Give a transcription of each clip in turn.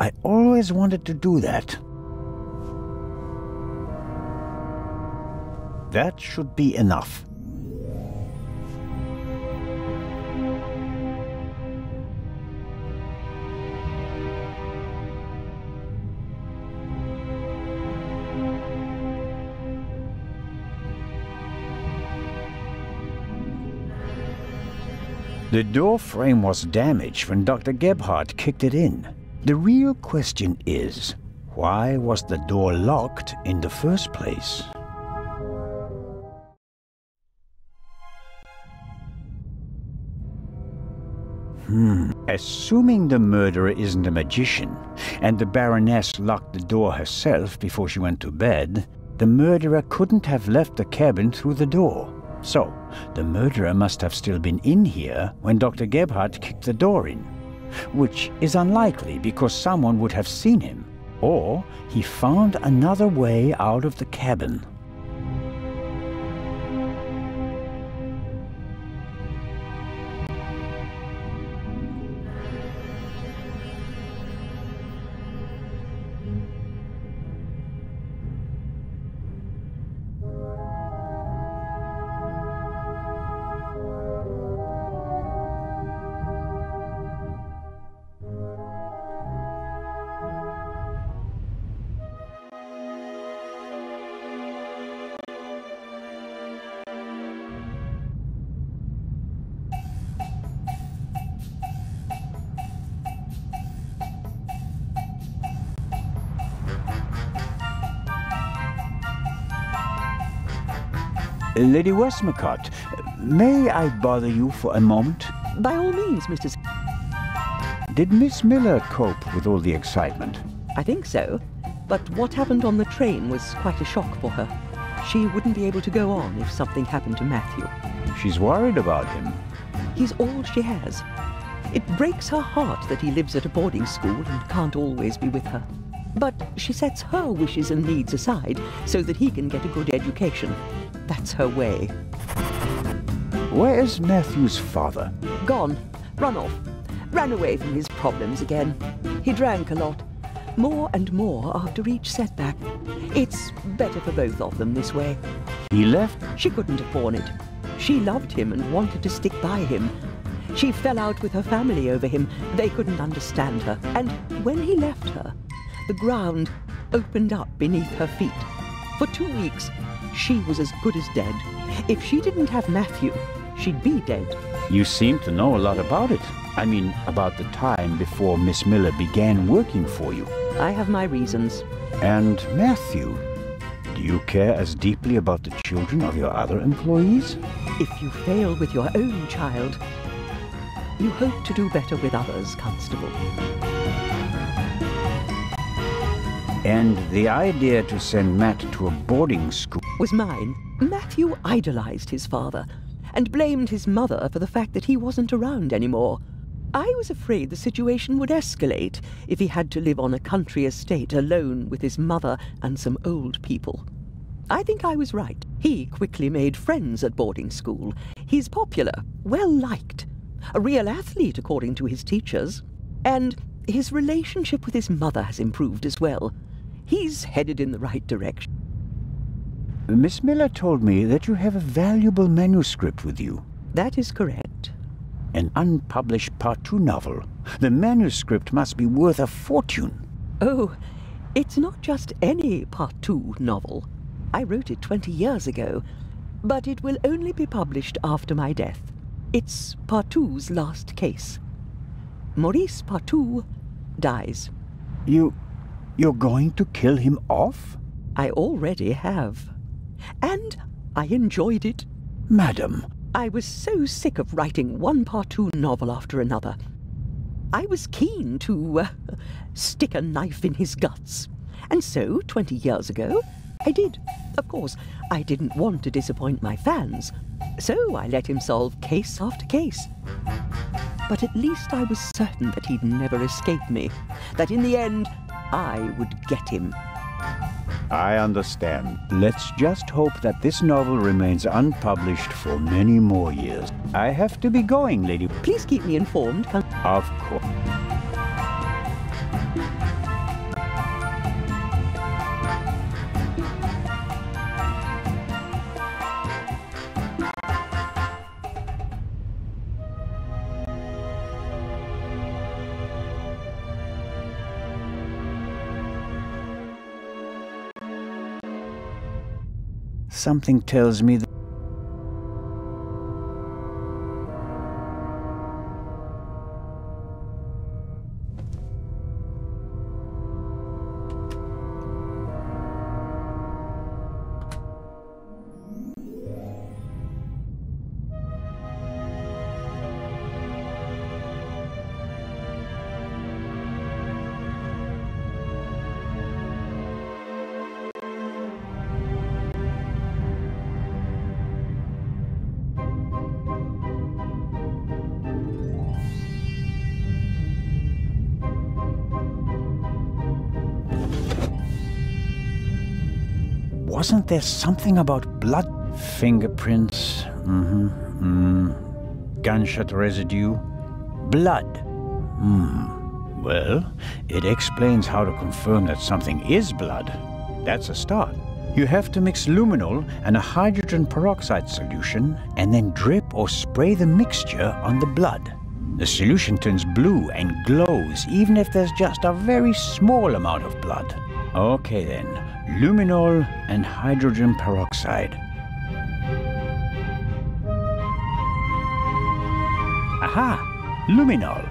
I always wanted to do that. That should be enough. The door frame was damaged when Dr. Gebhardt kicked it in. The real question is, why was the door locked in the first place? Assuming the murderer isn't a magician, and the Baroness locked the door herself before she went to bed, the murderer couldn't have left the cabin through the door. So, the murderer must have still been in here when Dr. Gebhardt kicked the door in, which is unlikely because someone would have seen him, or he found another way out of the cabin. Lady Westmacott, may I bother you for a moment? By all means, Mr. Did Miss Miller cope with all the excitement? I think so. But what happened on the train was quite a shock for her. She wouldn't be able to go on if something happened to Matthew. She's worried about him. He's all she has. It breaks her heart that he lives at a boarding school and can't always be with her. But she sets her wishes and needs aside so that he can get a good education. That's her way. Where is Matthew's father? Gone. Run off. Ran away from his problems again. He drank a lot. More and more after each setback. It's better for both of them this way. He left? She couldn't have borne it. She loved him and wanted to stick by him. She fell out with her family over him. They couldn't understand her. And when he left her, the ground opened up beneath her feet. For 2 weeks, she was as good as dead. If she didn't have Matthew, she'd be dead. You seem to know a lot about it. I mean, about the time before Miss Miller began working for you. I have my reasons. And Matthew? Do you care as deeply about the children of your other employees? If you fail with your own child, you hope to do better with others, Constable. And the idea to send Matt to a boarding school was mine. Matthew idolized his father and blamed his mother for the fact that he wasn't around anymore. I was afraid the situation would escalate if he had to live on a country estate alone with his mother and some old people. I think I was right. He quickly made friends at boarding school. He's popular, well-liked, a real athlete according to his teachers. And his relationship with his mother has improved as well. He's headed in the right direction. Miss Miller told me that you have a valuable manuscript with you. That is correct. An unpublished Part 2 novel. The manuscript must be worth a fortune. Oh, it's not just any Part 2 novel. I wrote it 20 years ago, but it will only be published after my death. It's Part 2's last case. Maurice Part 2 dies. You're going to kill him off? I already have. And I enjoyed it. Madam. I was so sick of writing one Part 2 novel after another. I was keen to stick a knife in his guts. And so, 20 years ago, I did. Of course, I didn't want to disappoint my fans, so I let him solve case after case. But at least I was certain that he'd never escape me, that in the end, I would get him. I understand. Let's just hope that this novel remains unpublished for many more years. I have to be going, lady. Please keep me informed. Of course. Something tells me that... Wasn't there something about blood? Fingerprints, gunshot residue, blood. Well, it explains how to confirm that something is blood. That's a start. You have to mix luminol and a hydrogen peroxide solution and then drip or spray the mixture on the blood. The solution turns blue and glows even if there's just a very small amount of blood. Okay then, luminol and hydrogen peroxide. Aha! Luminol.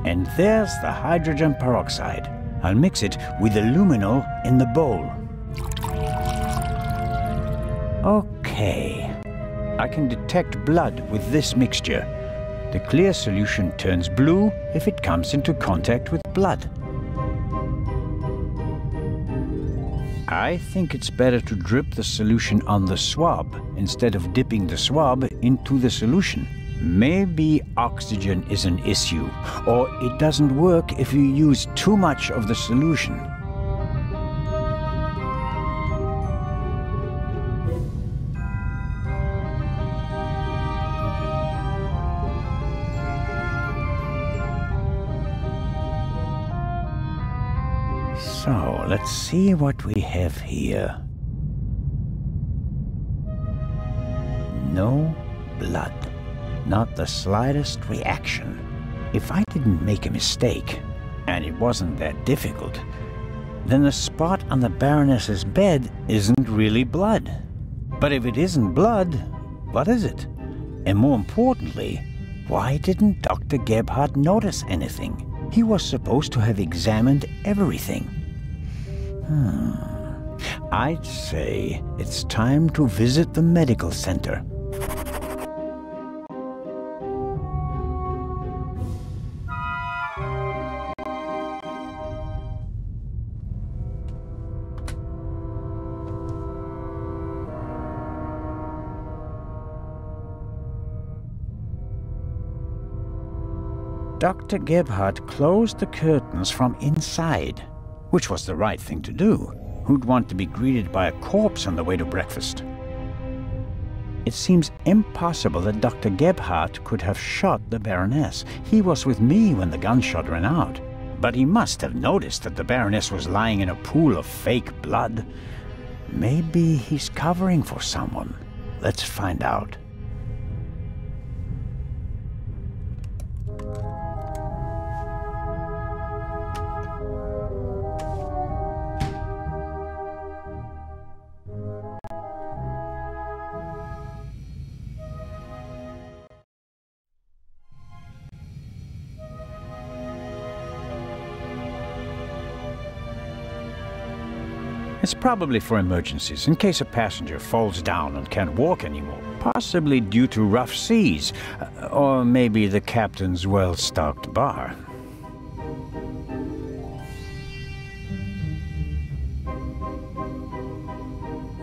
And there's the hydrogen peroxide. I'll mix it with the luminol in the bowl. Okay. I can detect blood with this mixture. The clear solution turns blue if it comes into contact with blood. I think it's better to drip the solution on the swab instead of dipping the swab into the solution. Maybe oxygen is an issue, or it doesn't work if you use too much of the solution. So, let's see what we have here. No blood. Not the slightest reaction. If I didn't make a mistake, and it wasn't that difficult, then the spot on the Baroness's bed isn't really blood. But if it isn't blood, what is it? And more importantly, why didn't Dr. Gebhardt notice anything? He was supposed to have examined everything. I'd say it's time to visit the medical center. Dr. Gebhardt closed the curtains from inside, which was the right thing to do. Who'd want to be greeted by a corpse on the way to breakfast? It seems impossible that Dr. Gebhardt could have shot the Baroness. He was with me when the gunshot ran out. But he must have noticed that the Baroness was lying in a pool of fake blood. Maybe he's covering for someone. Let's find out. It's probably for emergencies, in case a passenger falls down and can't walk anymore. Possibly due to rough seas, or maybe the captain's well-stocked bar.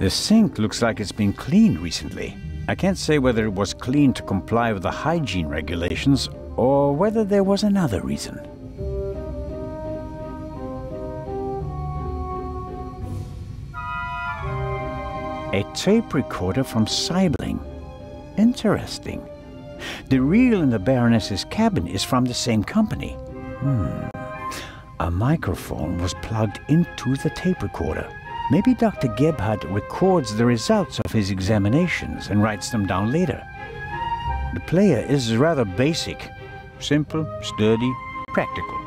The sink looks like it's been cleaned recently. I can't say whether it was cleaned to comply with the hygiene regulations, or whether there was another reason. A tape recorder from Sibling. Interesting. The reel in the Baroness's cabin is from the same company. A microphone was plugged into the tape recorder. Maybe Dr. Gebhardt records the results of his examinations and writes them down later. The player is rather basic. Simple, sturdy, practical.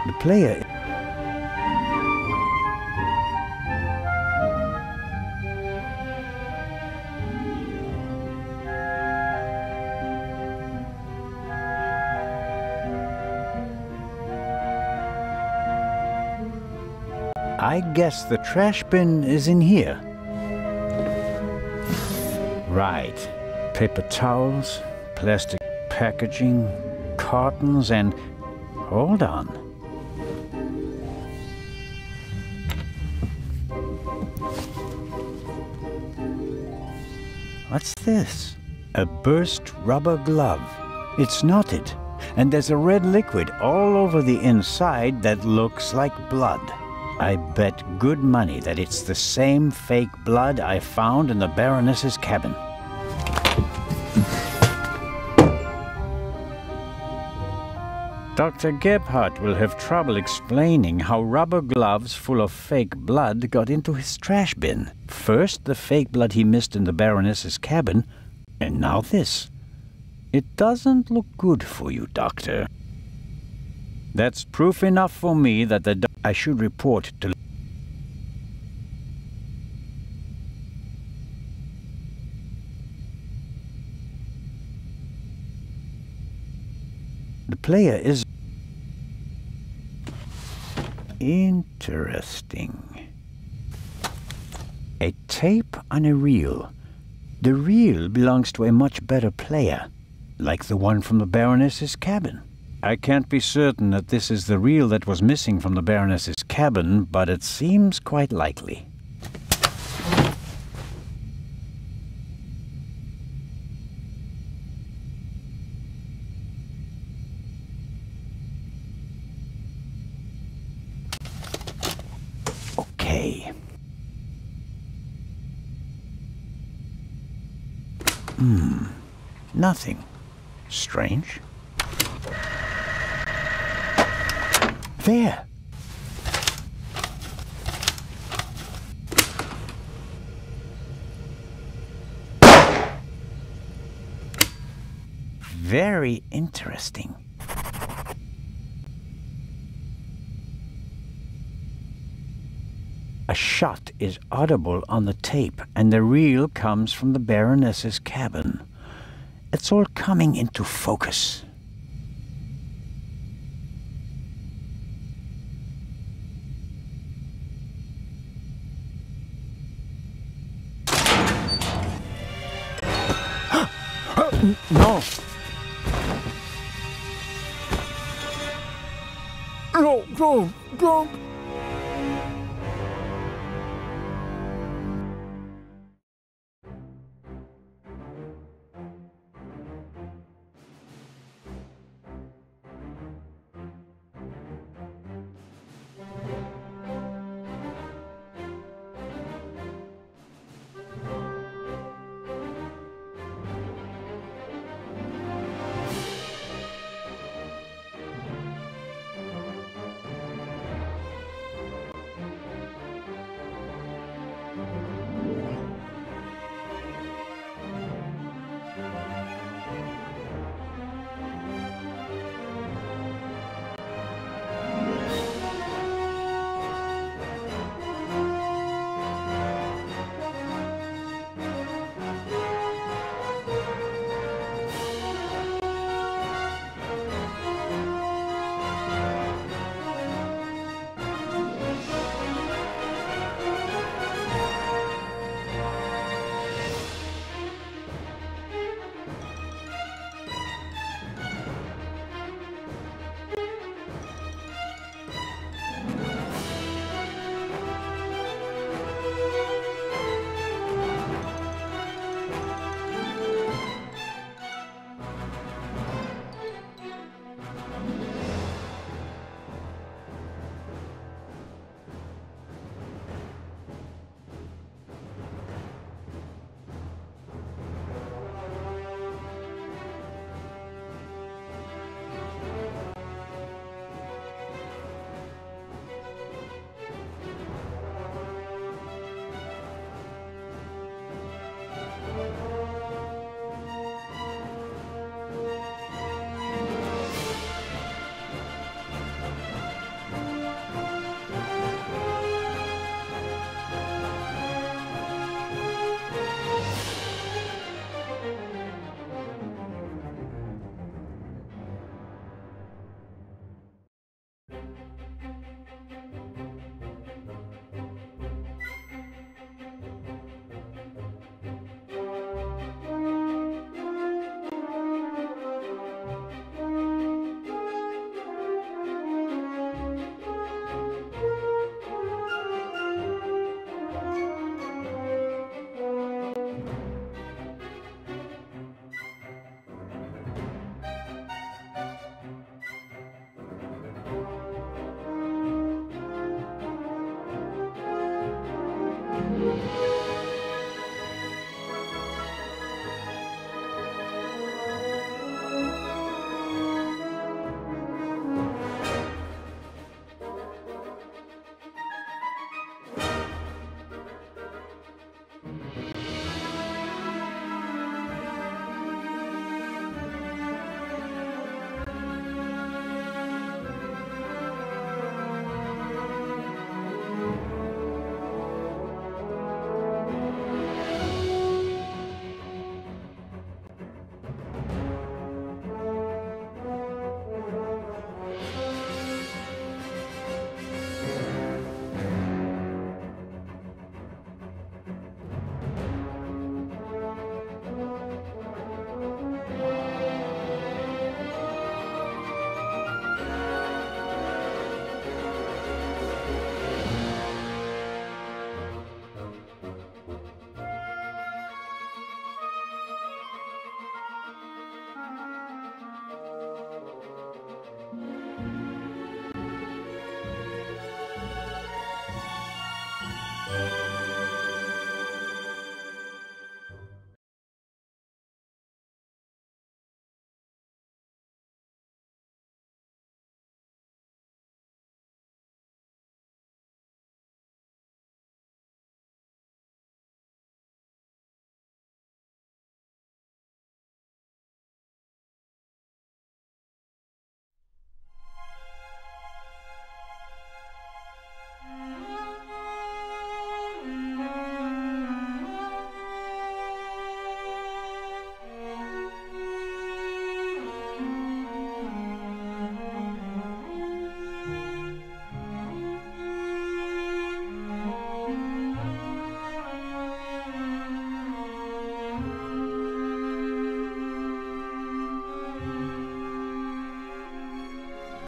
The player... I guess the trash bin is in here. Right. Paper towels, plastic packaging, cartons, and... Hold on. What's this? A burst rubber glove. It's knotted, and there's a red liquid all over the inside that looks like blood. I bet good money that it's the same fake blood I found in the Baroness's cabin. Dr. Gebhardt will have trouble explaining how rubber gloves full of fake blood got into his trash bin. First, the fake blood he missed in the Baroness's cabin, and now this. It doesn't look good for you, Doctor. That's proof enough for me that I should report to... The player is... Interesting. A tape on a reel. The reel belongs to a much better player, like the one from the Baroness's cabin. I can't be certain that this is the reel that was missing from the Baroness's cabin, but it seems quite likely. Okay. Nothing. Strange. There. Very interesting. A shot is audible on the tape, and the reel comes from the Baroness's cabin. It's all coming into focus. No! No, don't!